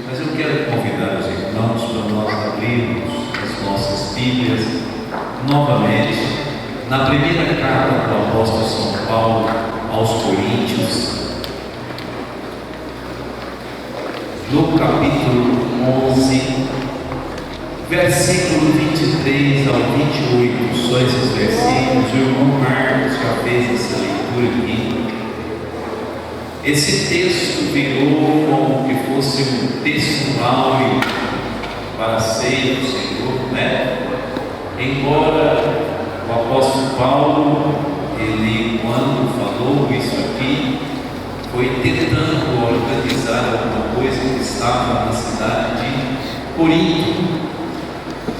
Mas eu quero convidar os irmãos para nós abrirmos as nossas Bíblias novamente na primeira carta do apóstolo São Paulo aos Coríntios, no capítulo 11, versículo 23 ao 28, só esses versículos. O irmão Marcos já fez essa leitura aqui. Esse texto virou como que fosse um texto áureo para a ceia do Senhor, né? Embora o apóstolo Paulo, ele quando falou isso aqui, foi tentando organizar alguma coisa que estava na cidade de Corinto.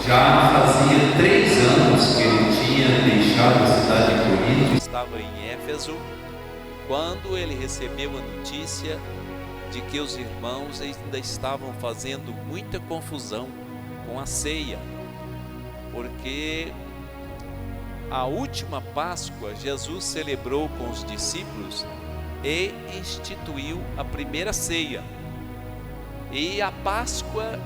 Já fazia 3 anos que ele tinha deixado a cidade de Corinto. Estava em Éfeso, quando ele recebeu a notícia de que os irmãos ainda estavam fazendo muita confusão com a ceia, porque a última Páscoa Jesus celebrou com os discípulos e instituiu a primeira ceia. E a Páscoa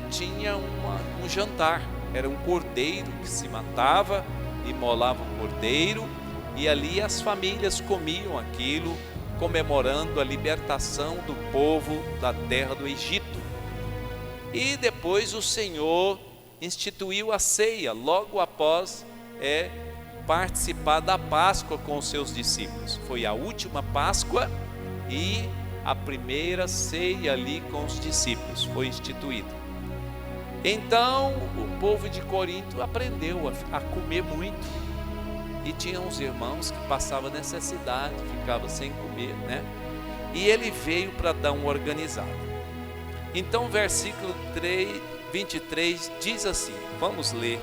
tinha um jantar, era um cordeiro que se matava, imolava o cordeiro, e ali as famílias comiam aquilo, comemorando a libertação do povo da terra do Egito. E depois o Senhor instituiu a ceia, logo após participar da Páscoa com os seus discípulos. Foi a última Páscoa e a primeira ceia ali com os discípulos foi instituída. Então o povo de Corinto aprendeu a comer muito. E tinha uns irmãos que passavam necessidade, ficavam sem comer, né? E ele veio para dar uma organizada. Então, versículo 23 diz assim, vamos ler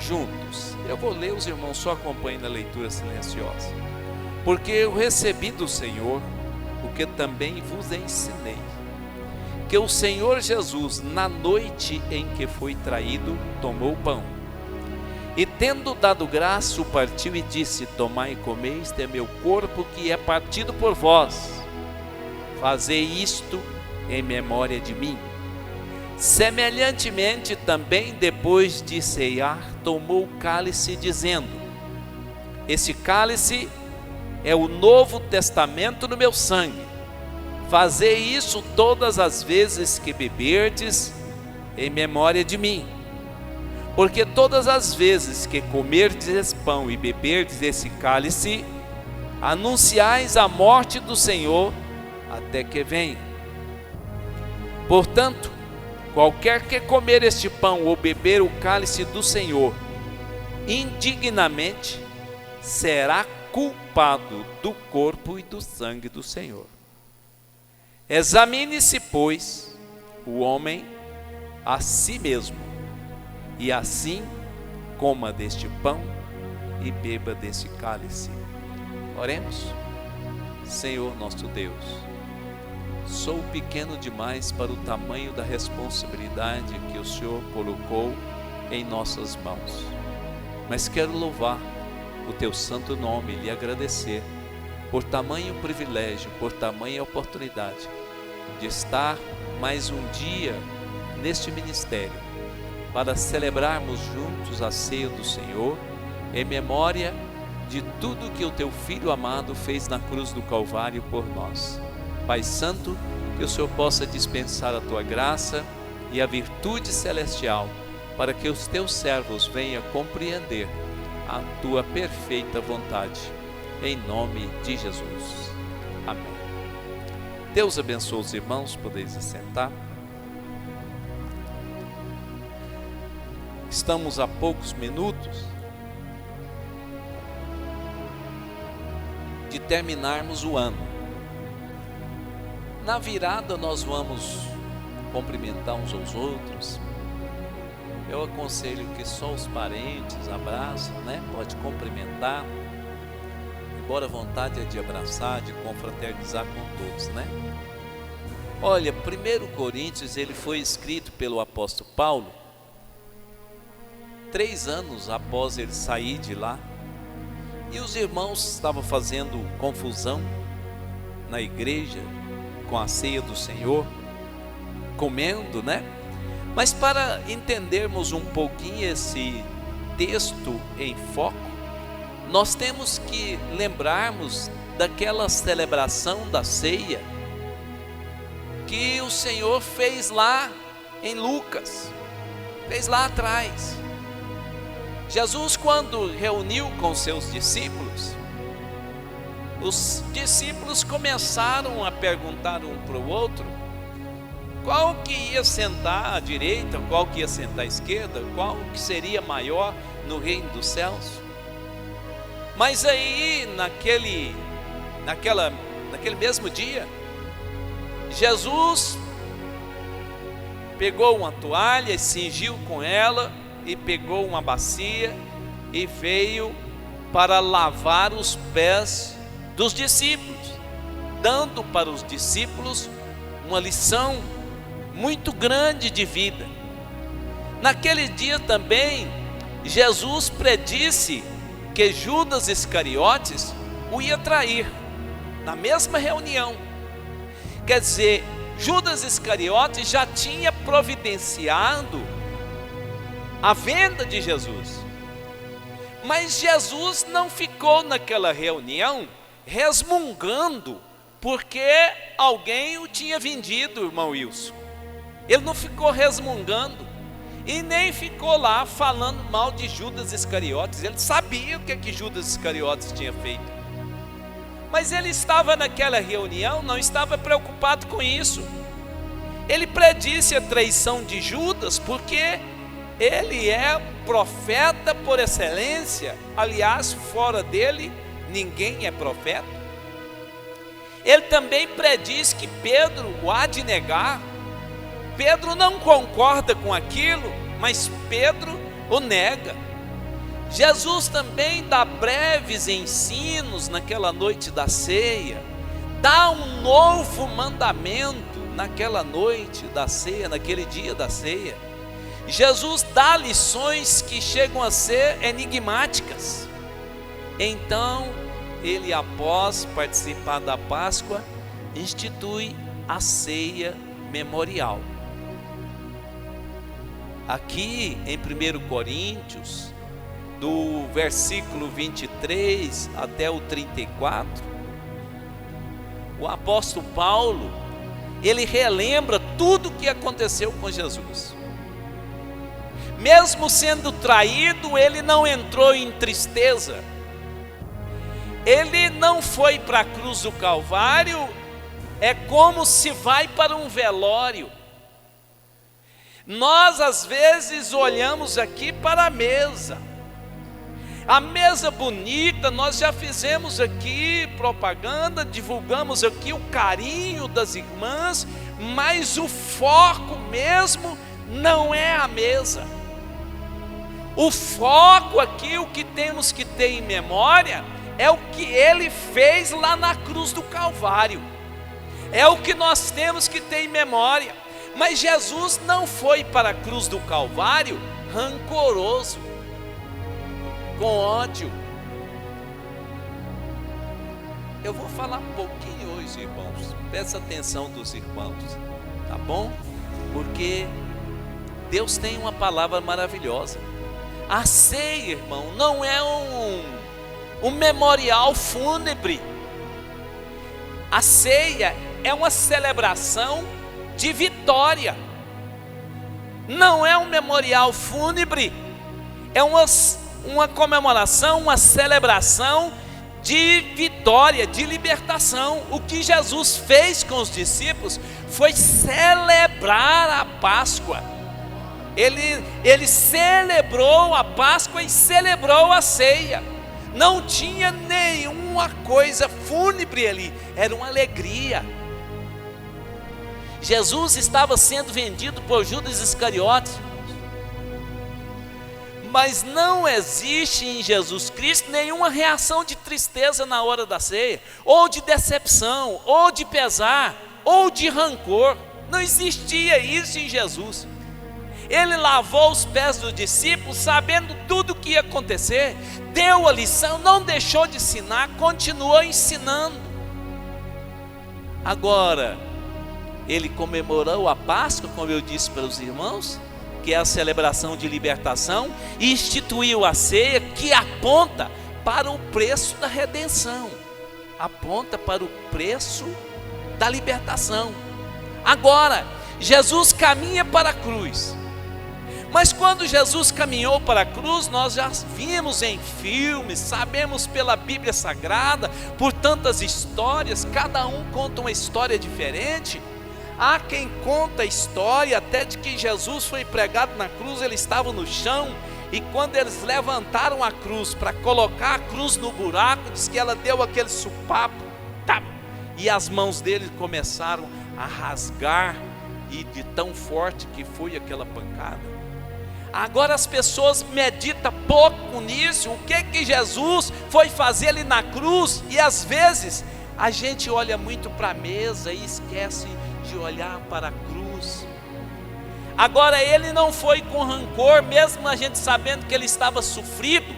juntos. Eu vou ler, os irmãos só acompanhem na leitura silenciosa. Porque eu recebi do Senhor o que também vos ensinei, que o Senhor Jesus, na noite em que foi traído, tomou o pão. E tendo dado graça, o partiu e disse: tomai e comei, este é meu corpo que é partido por vós. Fazei isto em memória de mim. Semelhantemente também, depois de ceiar, tomou o cálice, dizendo: esse cálice é o novo testamento no meu sangue. Fazei isso todas as vezes que beberdes, em memória de mim. Porque todas as vezes que comerdes esse pão e beberdes esse cálice, anunciais a morte do Senhor até que venha. Portanto, qualquer que comer este pão ou beber o cálice do Senhor indignamente, será culpado do corpo e do sangue do Senhor. Examine-se, pois, o homem a si mesmo, e assim coma deste pão e beba desse cálice. Oremos. Senhor nosso Deus, sou pequeno demais para o tamanho da responsabilidade que o Senhor colocou em nossas mãos, mas quero louvar o teu santo nome e lhe agradecer por tamanho privilégio, por tamanha oportunidade de estar mais um dia neste ministério, para celebrarmos juntos a ceia do Senhor, em memória de tudo que o teu Filho amado fez na cruz do Calvário por nós. Pai Santo, que o Senhor possa dispensar a tua graça e a virtude celestial, para que os teus servos venham compreender a tua perfeita vontade, em nome de Jesus. Amém. Deus abençoe os irmãos, podeis assentar. Estamos a poucos minutos de terminarmos o ano. Na virada nós vamos cumprimentar uns aos outros. Eu aconselho que só os parentes abraçam, né? Pode cumprimentar, embora a vontade é de abraçar, de confraternizar com todos, né? Olha, 1 Coríntios, ele foi escrito pelo apóstolo Paulo 3 anos após ele sair de lá, e os irmãos estavam fazendo confusão na igreja com a ceia do Senhor, comendo, né? Mas para entendermos um pouquinho esse texto em foco, nós temos que lembrarmos daquela celebração da ceia que o Senhor fez lá em Lucas, fez lá atrás. Jesus, quando reuniu com seus discípulos, os discípulos começaram a perguntar um para o outro qual que ia sentar à direita, qual que ia sentar à esquerda, qual que seria maior no reino dos céus. Mas aí, naquele mesmo dia, Jesus pegou uma toalha, cingiu com ela e pegou uma bacia e veio para lavar os pés dos discípulos, dando para os discípulos uma lição muito grande de vida. Naquele dia também, Jesus predisse que Judas Iscariotes o ia trair, na mesma reunião. Quer dizer, Judas Iscariotes já tinha providenciado a venda de Jesus. Mas Jesus não ficou naquela reunião resmungando porque alguém o tinha vendido, irmão Wilson. Ele não ficou resmungando e nem ficou lá falando mal de Judas Iscariotes. Ele sabia o que Judas Iscariotes tinha feito. Mas ele estava naquela reunião, não estava preocupado com isso. Ele predisse a traição de Judas porque ele é profeta por excelência. Aliás, fora dele, ninguém é profeta. Ele também prediz que Pedro o há de negar. Pedro não concorda com aquilo, mas Pedro o nega. Jesus também dá breves ensinos naquela noite da ceia, dá um novo mandamento naquela noite da ceia, naquele dia da ceia. Jesus dá lições que chegam a ser enigmáticas. Então, ele, após participar da Páscoa, institui a ceia memorial. Aqui em 1 Coríntios, do versículo 23 até o 34, o apóstolo Paulo, ele relembra tudo o que aconteceu com Jesus. Mesmo sendo traído, ele não entrou em tristeza. Ele não foi para a cruz do Calvário, é como se vai para um velório. Nós às vezes olhamos aqui para a mesa bonita, nós já fizemos aqui propaganda, divulgamos aqui o carinho das irmãs, mas o foco mesmo não é a mesa. O foco aqui, o que temos que ter em memória, é o que ele fez lá na cruz do Calvário. É o que nós temos que ter em memória. Mas Jesus não foi para a cruz do Calvário rancoroso, com ódio. Eu vou falar um pouquinho hoje, irmãos. Presta atenção dos irmãos, tá bom? Porque Deus tem uma palavra maravilhosa. A ceia, irmão, não é um memorial fúnebre. A ceia é uma celebração de vitória. Não é um memorial fúnebre. É uma comemoração, uma celebração de vitória, de libertação. O que Jesus fez com os discípulos foi celebrar a Páscoa. Ele celebrou a Páscoa e celebrou a ceia. Não tinha nenhuma coisa fúnebre ali, era uma alegria. Jesus estava sendo vendido por Judas Iscariotes, mas não existe em Jesus Cristo nenhuma reação de tristeza na hora da ceia, ou de decepção, ou de pesar, ou de rancor. Não existia isso em Jesus. Ele lavou os pés dos discípulos, sabendo tudo o que ia acontecer, deu a lição, não deixou de ensinar, continuou ensinando. Agora, ele comemorou a Páscoa, como eu disse para os irmãos, que é a celebração de libertação, e instituiu a ceia, que aponta para o preço da redenção, aponta para o preço da libertação. Agora, Jesus caminha para a cruz, mas quando Jesus caminhou para a cruz, nós já vimos em filmes, sabemos pela Bíblia Sagrada, por tantas histórias, cada um conta uma história diferente. Há quem conta a história até de que Jesus foi pregado na cruz, ele estava no chão, e quando eles levantaram a cruz para colocar a cruz no buraco, diz que ela deu aquele supapo, tá, e as mãos dele começaram a rasgar, e de tão forte que foi aquela pancada. Agora as pessoas meditam pouco nisso, o que Jesus foi fazer ali na cruz, e às vezes a gente olha muito para a mesa e esquece de olhar para a cruz. Agora ele não foi com rancor, mesmo a gente sabendo que ele estava sofrido,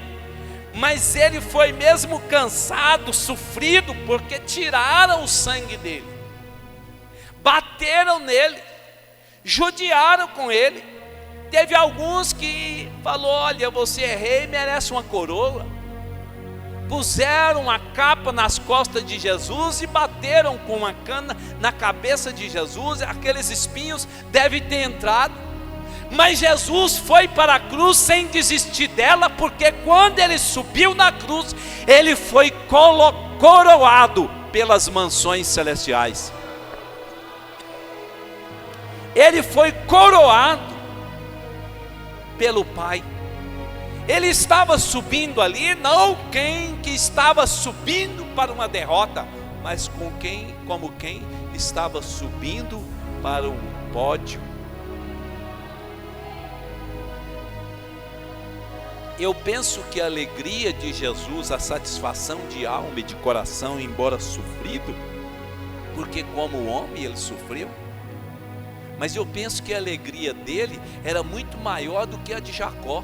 mas ele foi mesmo cansado, sofrido, porque tiraram o sangue dele, bateram nele, judiaram com ele. Teve alguns que falou: olha, você é rei, merece uma coroa. Puseram uma capa nas costas de Jesus e bateram com uma cana na cabeça de Jesus. Aqueles espinhos devem ter entrado, mas Jesus foi para a cruz sem desistir dela, porque quando ele subiu na cruz, ele foi coroado pelas mansões celestiais. Ele foi coroado pelo Pai. Ele estava subindo ali, não quem que estava subindo para uma derrota, mas como quem estava subindo para um pódio. Eu penso que a alegria de Jesus, a satisfação de alma e de coração, embora sofrido, porque como homem ele sofreu, mas eu penso que a alegria dele era muito maior do que a de Jacó.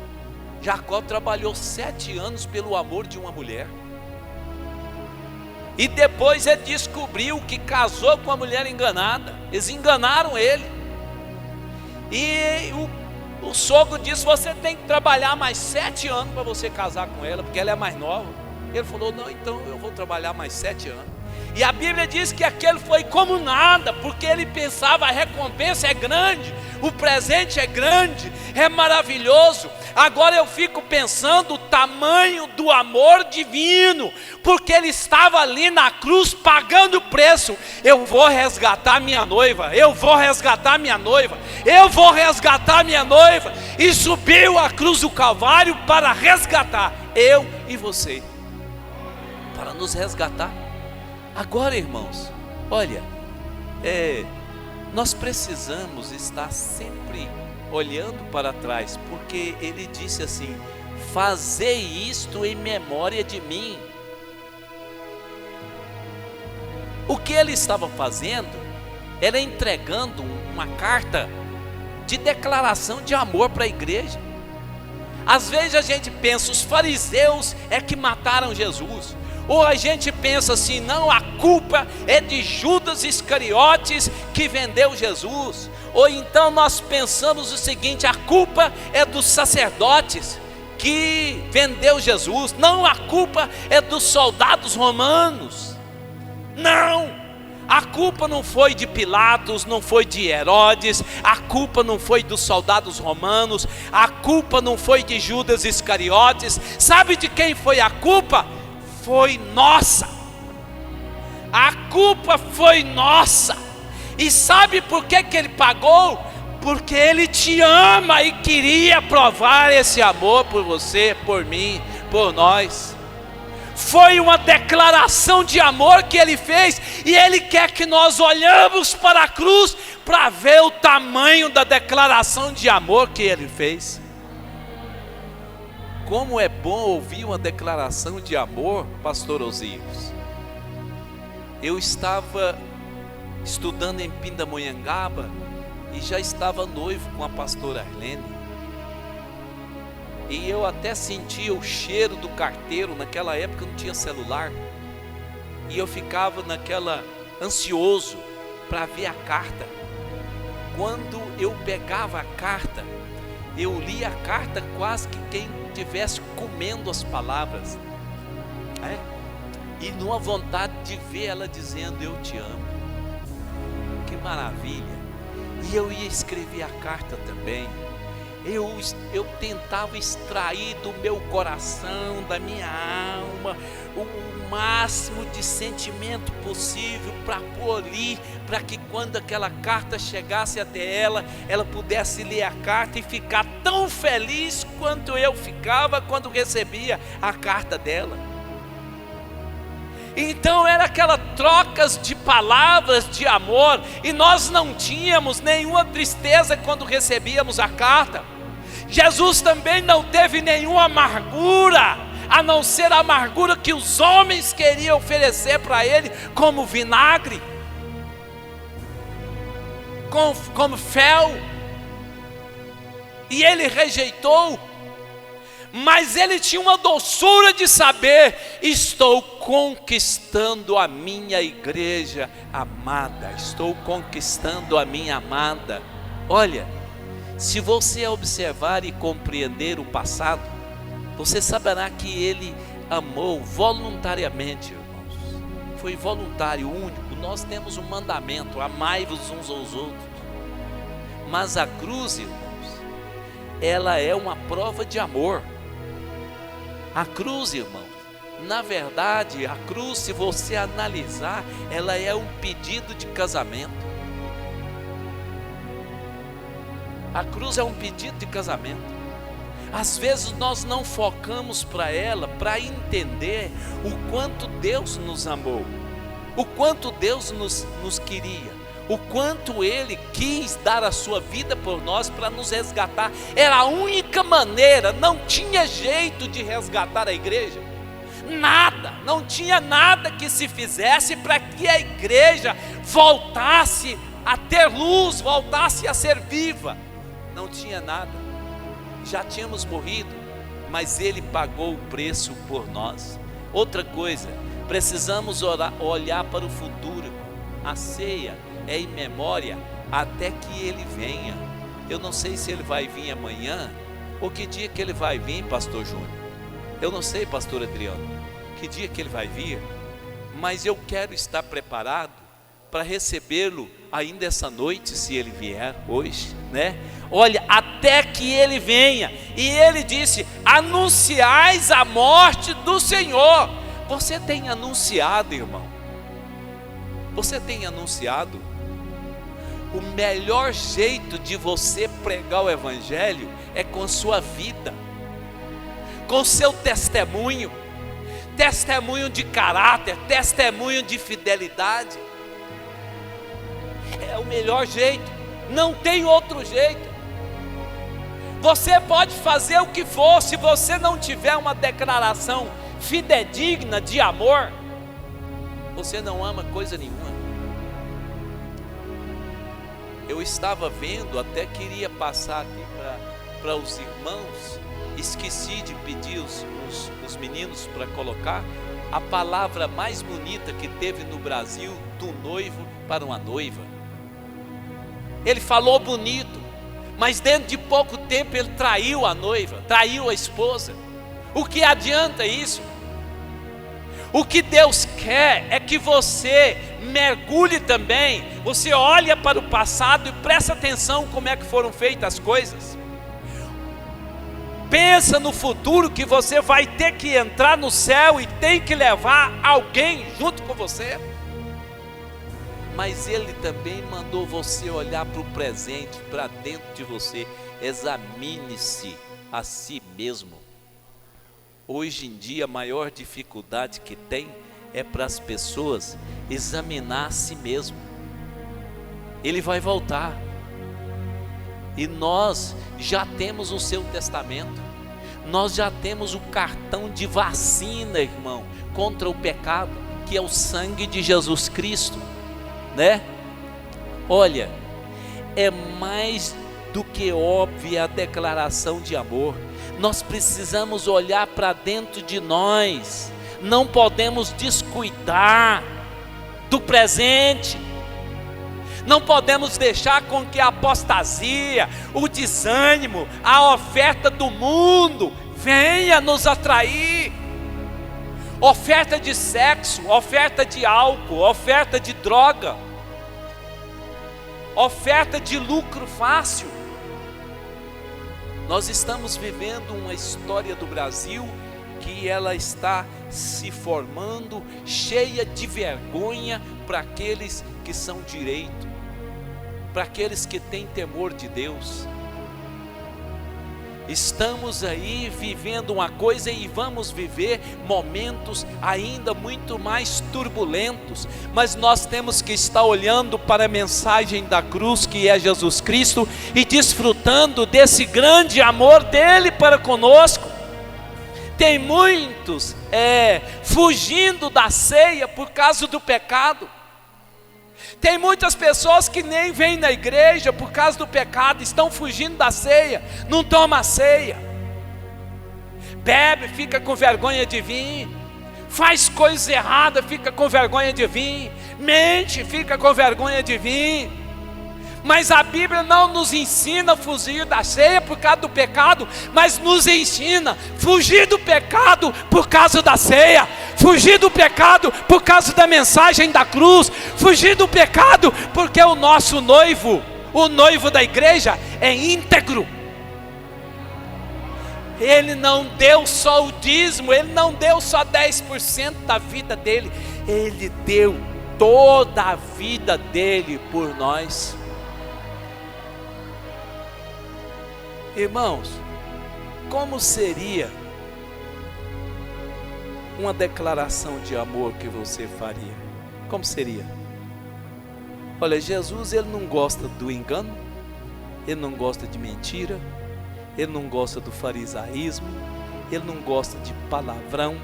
Jacó trabalhou 7 anos pelo amor de uma mulher, e depois ele descobriu que casou com uma mulher enganada. Eles enganaram ele, e o sogro disse: você tem que trabalhar mais 7 anos para você casar com ela, porque ela é mais nova. Ele falou: não, então eu vou trabalhar mais 7 anos. E a Bíblia diz que aquele foi como nada, porque ele pensava: a recompensa é grande, o presente é grande, é maravilhoso. Agora eu fico pensando o tamanho do amor divino, porque ele estava ali na cruz pagando o preço. Eu vou resgatar minha noiva, eu vou resgatar minha noiva, eu vou resgatar minha noiva. E subiu a cruz do Calvário para resgatar eu e você, para nos resgatar. Agora, irmãos, olha, nós precisamos estar sempre olhando para trás, porque ele disse assim: fazei isto em memória de mim. O que ele estava fazendo era entregando uma carta de declaração de amor para a igreja. Às vezes a gente pensa: os fariseus é que mataram Jesus. Ou a gente pensa assim: não, a culpa é de Judas Iscariotes que vendeu Jesus. Ou então nós pensamos o seguinte: a culpa é dos sacerdotes que vendeu Jesus. Não, a culpa é dos soldados romanos. Não, a culpa não foi de Pilatos, não foi de Herodes, a culpa não foi dos soldados romanos, a culpa não foi de Judas Iscariotes. Sabe de quem foi a culpa? Foi nossa. A culpa foi nossa. E sabe por que ele pagou? Porque ele te ama e queria provar esse amor por você, por mim, por nós. Foi uma declaração de amor que ele fez, e ele quer que nós olhamos para a cruz para ver o tamanho da declaração de amor que ele fez. Como é bom ouvir uma declaração de amor, pastor Osiris. Eu estava estudando em Pindamonhangaba e já estava noivo com a pastora Arlene. E eu até sentia o cheiro do carteiro. Naquela época não tinha celular, e eu ficava ansioso para ver a carta. quando eu pegava a carta, eu lia a carta quase que quem estivesse comendo as palavras, e numa vontade de ver ela dizendo: eu te amo. Que maravilha! E eu ia escrever a carta também. Eu tentava extrair do meu coração, da minha alma, o máximo de sentimento possível para pôr ali, para que quando aquela carta chegasse até ela, ela pudesse ler a carta e ficar tão feliz quanto eu ficava quando recebia a carta dela. Então era aquela trocas de palavras de amor, e nós não tínhamos nenhuma tristeza quando recebíamos a carta. Jesus também não teve nenhuma amargura, a não ser a amargura que os homens queriam oferecer para ele como vinagre, como fel, e ele rejeitou. Mas ele tinha uma doçura de saber: estou conquistando a minha igreja amada, estou conquistando a minha amada. Olha, se você observar e compreender o passado, você saberá que ele amou voluntariamente, irmãos. Foi voluntário, único. Nós temos um mandamento: amai-vos uns aos outros. Mas a cruz, irmãos, ela é uma prova de amor. A cruz, irmão, na verdade, a cruz, se você analisar, ela é um pedido de casamento. A cruz é um pedido de casamento. Às vezes nós não focamos para ela, para entender o quanto Deus nos amou, o quanto Deus nos queria, o quanto Ele quis dar a sua vida por nós para nos resgatar. Era a única maneira, não tinha jeito de resgatar a igreja. Nada, não tinha nada que se fizesse para que a igreja voltasse a ter luz, voltasse a ser viva. Não tinha nada, já tínhamos morrido, mas Ele pagou o preço por nós. Outra coisa, precisamos olhar para o futuro. A ceia é em memória até que Ele venha. Eu não sei se Ele vai vir amanhã, ou que dia que Ele vai vir, pastor Júnior. Eu não sei, pastor Adriano, que dia que Ele vai vir, mas eu quero estar preparado para recebê-lo ainda essa noite, se Ele vier hoje, né? Olha, até que Ele venha. E Ele disse: anunciais a morte do Senhor. Você tem anunciado, irmão? Você tem anunciado? O melhor jeito de você pregar o evangelho é com sua vida, com seu testemunho, testemunho de caráter, testemunho de fidelidade. É o melhor jeito, não tem outro jeito. Você pode fazer o que for, se você não tiver uma declaração fidedigna de amor, você não ama coisa nenhuma. Eu estava vendo, até queria passar aqui para os irmãos, esqueci de pedir os meninos para colocar a palavra mais bonita que teve no Brasil, do noivo para uma noiva. Ele falou bonito, mas dentro de pouco tempo ele traiu a noiva, traiu a esposa. O que adianta isso? O que Deus quer é que você mergulhe também, você olha para o passado e presta atenção como é que foram feitas as coisas. Pensa no futuro, que você vai ter que entrar no céu e tem que levar alguém junto com você. Mas Ele também mandou você olhar para o presente, para dentro de você. Examine-se a si mesmo. Hoje em dia a maior dificuldade que tem é para as pessoas examinar a si mesmo. Ele vai voltar. E nós já temos o seu testamento. Nós já temos o cartão de vacina, irmão, contra o pecado, que é o sangue de Jesus Cristo, né? Olha, é mais do que óbvia a declaração de amor. Nós precisamos olhar para dentro de nós. Não podemos descuidar do presente. Não podemos deixar com que a apostasia, o desânimo, a oferta do mundo venha nos atrair. Oferta de sexo, oferta de álcool, oferta de droga, oferta de lucro fácil. Nós estamos vivendo uma história do Brasil que ela está se formando cheia de vergonha para aqueles que são direito, para aqueles que têm temor de Deus. Estamos aí vivendo uma coisa e vamos viver momentos ainda muito mais turbulentos, mas nós temos que estar olhando para a mensagem da cruz, que é Jesus Cristo, e desfrutando desse grande amor dele para conosco. Tem muitos fugindo da ceia por causa do pecado. Tem muitas pessoas que nem vêm na igreja por causa do pecado, estão fugindo da ceia, não toma a ceia, bebe, fica com vergonha de vir, faz coisa errada, fica com vergonha de vir, mente, fica com vergonha de vir. Mas a Bíblia não nos ensina a fugir da ceia por causa do pecado, mas nos ensina a fugir do pecado por causa da ceia, fugir do pecado por causa da mensagem da cruz, fugir do pecado porque o nosso noivo, o noivo da igreja, é íntegro. Ele não deu só o dízimo, ele não deu só 10% da vida dele, ele deu toda a vida dele por nós. Irmãos, como seria uma declaração de amor que você faria? Como seria? Olha, Jesus, ele não gosta do engano, ele não gosta de mentira, ele não gosta do farisaísmo, ele não gosta de palavrão,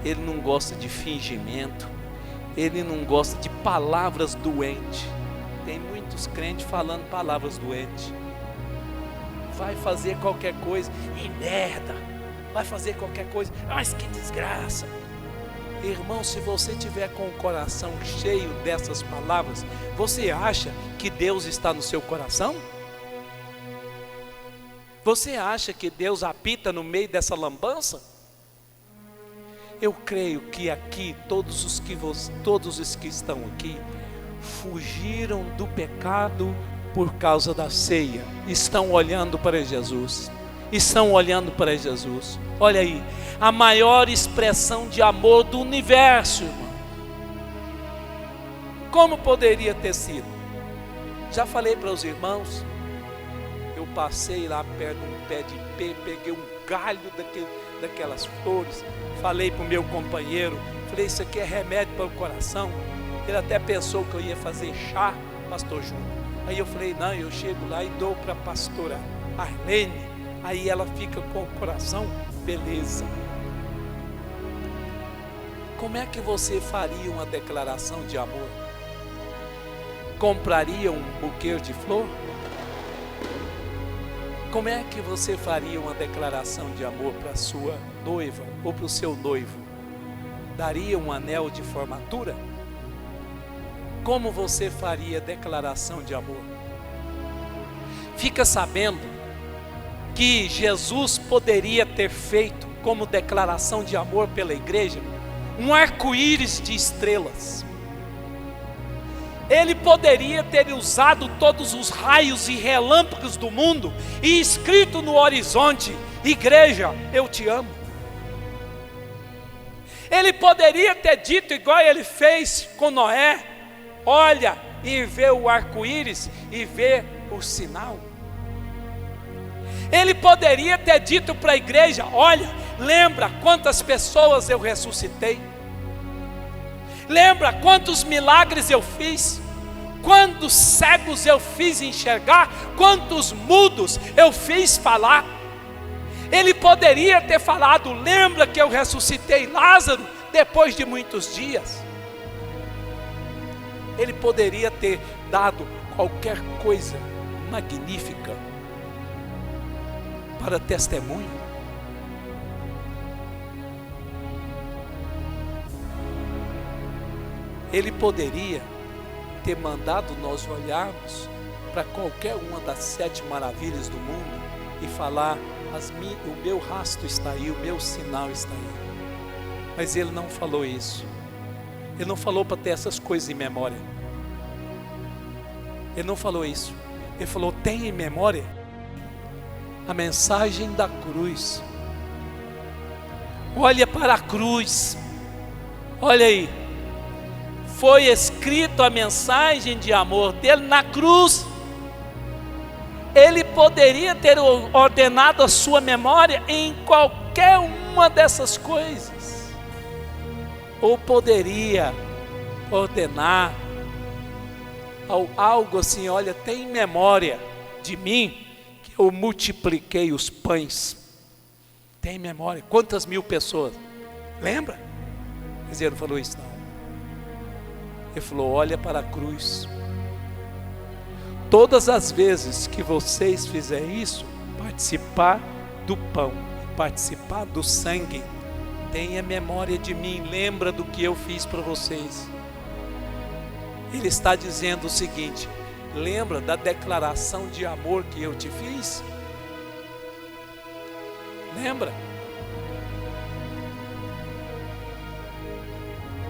ele não gosta de fingimento, ele não gosta de palavras doentes. Tem muitos crentes falando palavras doentes. Vai fazer qualquer coisa, e merda, vai fazer qualquer coisa, mas que desgraça. Irmão, se você tiver com o coração cheio dessas palavras, você acha que Deus está no seu coração? Você acha que Deus habita no meio dessa lambança? Eu creio que aqui, todos os que estão aqui, fugiram do pecado por causa da ceia, estão olhando para Jesus, estão olhando para Jesus. Olha aí, a maior expressão de amor do universo, irmão. Como poderia ter sido? Já falei para os irmãos, eu passei lá perto de um pé de ipê, peguei um galho daquelas flores, falei para o meu companheiro, falei, isso aqui é remédio para o coração. Ele até pensou que eu ia fazer chá, pastor Júnior. Aí eu falei, não, eu chego lá e dou para a pastora Arlene, aí ela fica com o coração, beleza. Como é que você faria uma declaração de amor? Compraria um buquê de flor? Como é que você faria uma declaração de amor para a sua noiva ou para o seu noivo? Daria um anel de formatura? Como você faria declaração de amor? Fica sabendo que Jesus poderia ter feito como declaração de amor pela igreja um arco-íris de estrelas. Ele poderia ter usado todos os raios e relâmpagos do mundo e escrito no horizonte, igreja, eu te amo. Ele poderia ter dito igual ele fez com Noé, olha e vê o arco-íris e vê o sinal. Ele poderia ter dito para a igreja, olha, lembra quantas pessoas eu ressuscitei, lembra quantos milagres eu fiz, quantos cegos eu fiz enxergar, quantos mudos eu fiz falar. Ele poderia ter falado, lembra que eu ressuscitei Lázaro depois de muitos dias. Ele poderia ter dado qualquer coisa magnífica para testemunho. Ele poderia ter mandado nós olharmos para qualquer uma das 7 maravilhas do mundo e falar, o meu rastro está aí, o meu sinal está aí. Mas ele não falou isso. Ele não falou para ter essas coisas em memória. Ele não falou isso. Ele falou, tem em memória a mensagem da cruz. Olha para a cruz. Olha aí. Foi escrito a mensagem de amor dele na cruz. Ele poderia ter ordenado a sua memória em qualquer uma dessas coisas. Ou poderia ordenar algo assim, olha, tem memória de mim que eu multipliquei os pães. Tem memória. Quantas 1000 pessoas? Lembra? Mas ele não falou isso não. Ele falou, olha para a cruz. Todas as vezes que vocês fizerem isso, participar do pão, participar do sangue, tenha memória de mim, lembra do que eu fiz para vocês. Ele está dizendo o seguinte, lembra da declaração de amor que eu te fiz? Lembra?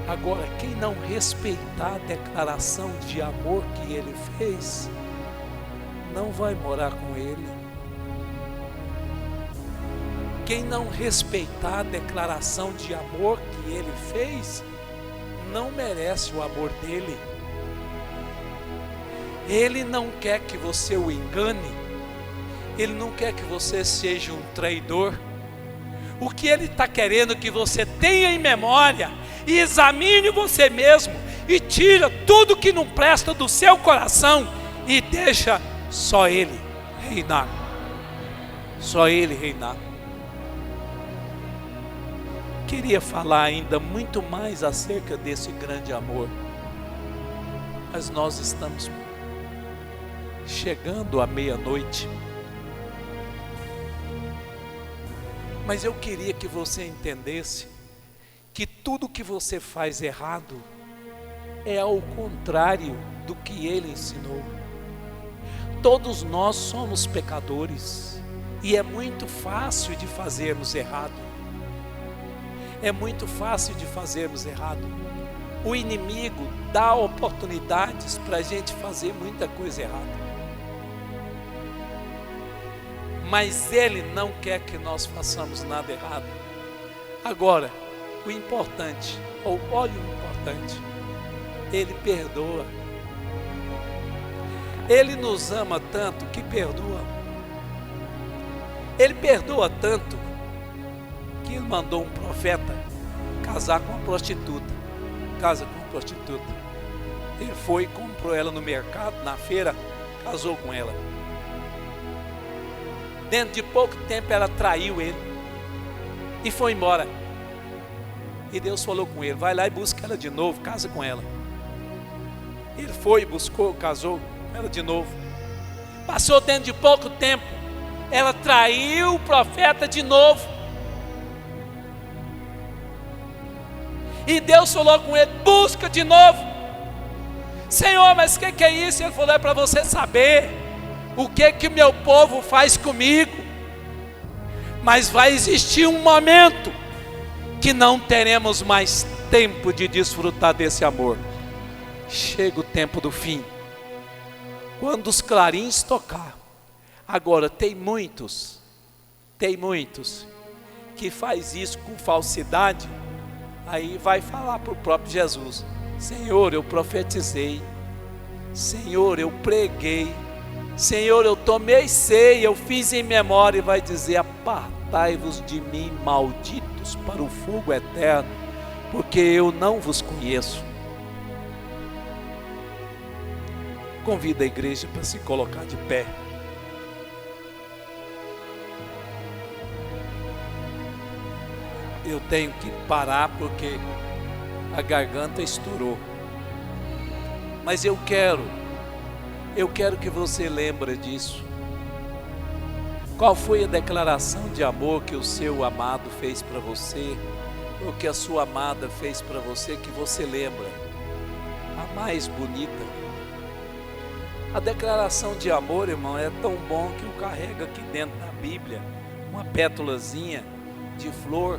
Agora, quem não respeitar a declaração de amor que ele fez, não vai morar com ele. Quem não respeitar a declaração de amor que ele fez, não merece o amor dele. Ele não quer que você o engane. Ele não quer que você seja um traidor. O que ele está querendo que você tenha em memória, e examine você mesmo, e tira tudo que não presta do seu coração, e deixa só ele reinar. Só ele reinar. Queria falar ainda muito mais acerca desse grande amor, mas nós estamos chegando à meia-noite. Mas eu queria que você entendesse que tudo que você faz errado é ao contrário do que ele ensinou. Todos nós somos pecadores e é muito fácil de fazermos errado. É muito fácil de fazermos errado. O inimigo dá oportunidades para a gente fazer muita coisa errada. Mas ele não quer que nós façamos nada errado. Agora, o importante, ou olha o importante, ele perdoa. Ele nos ama tanto que perdoa. Ele perdoa tanto que ele mandou um profeta casar com uma prostituta. Casa com uma prostituta. Ele foi e comprou ela no mercado, na feira, casou com ela. Dentro de pouco tempo ela traiu ele e foi embora. E Deus falou com ele, vai lá e busca ela de novo, casa com ela. Ele foi, buscou, casou com ela de novo. Passou dentro de pouco tempo, ela traiu o profeta de novo. E Deus falou com ele, busca de novo. Senhor, mas o que é isso? Ele falou, é para você saber o que meu povo faz comigo. Mas vai existir um momento que não teremos mais tempo de desfrutar desse amor. Chega o tempo do fim, quando os clarins tocar. Agora tem muitos que faz isso com falsidade. Aí vai falar para o próprio Jesus, Senhor, eu profetizei, Senhor, eu preguei, Senhor, eu tomei ceia, eu fiz em memória, e vai dizer, apartai-vos de mim, malditos, para o fogo eterno, porque eu não vos conheço. Convido a igreja para se colocar de pé. Eu tenho que parar porque a garganta estourou. Mas eu quero que você lembre disso. Qual foi a declaração de amor que o seu amado fez para você, ou que a sua amada fez para você, que você lembra? A mais bonita. A declaração de amor, irmão, é tão bom que eu carrego aqui dentro da Bíblia uma pétalazinha de flor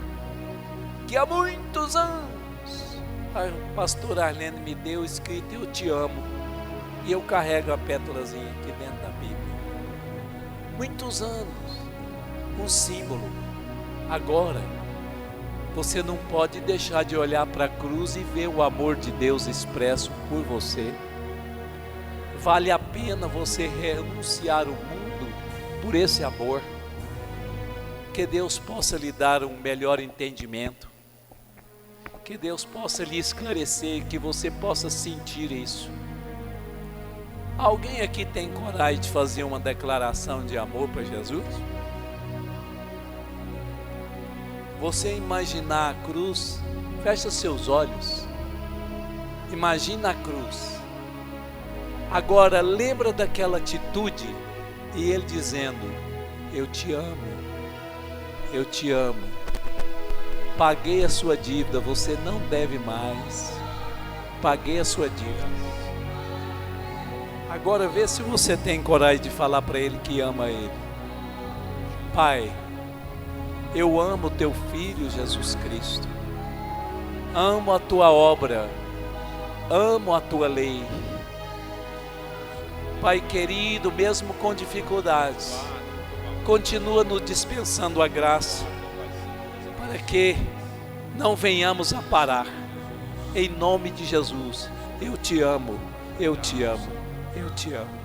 que há muitos anos a pastora Arlene me deu escrito eu te amo, e eu carrego a pétalazinha aqui dentro da Bíblia. Muitos anos, um símbolo. Agora você não pode deixar de olhar para a cruz e ver o amor de Deus expresso por você. Vale a pena você renunciar o mundo por esse amor. Que Deus possa lhe dar um melhor entendimento. Que Deus possa lhe esclarecer, que você possa sentir isso. Alguém aqui tem coragem de fazer uma declaração de amor para Jesus? Você imaginar a cruz, fecha seus olhos. Imagina a cruz. Agora lembra daquela atitude e ele dizendo: eu te amo. Eu te amo. Paguei a sua dívida, você não deve mais. Paguei a sua dívida. Agora vê se você tem coragem de falar para ele que ama ele. Pai, eu amo teu filho Jesus Cristo. Amo a tua obra. Amo a tua lei. Pai querido, mesmo com dificuldades, continua nos dispensando a graça, para que não venhamos a parar. Em nome de Jesus, eu te amo, eu te amo, eu te amo.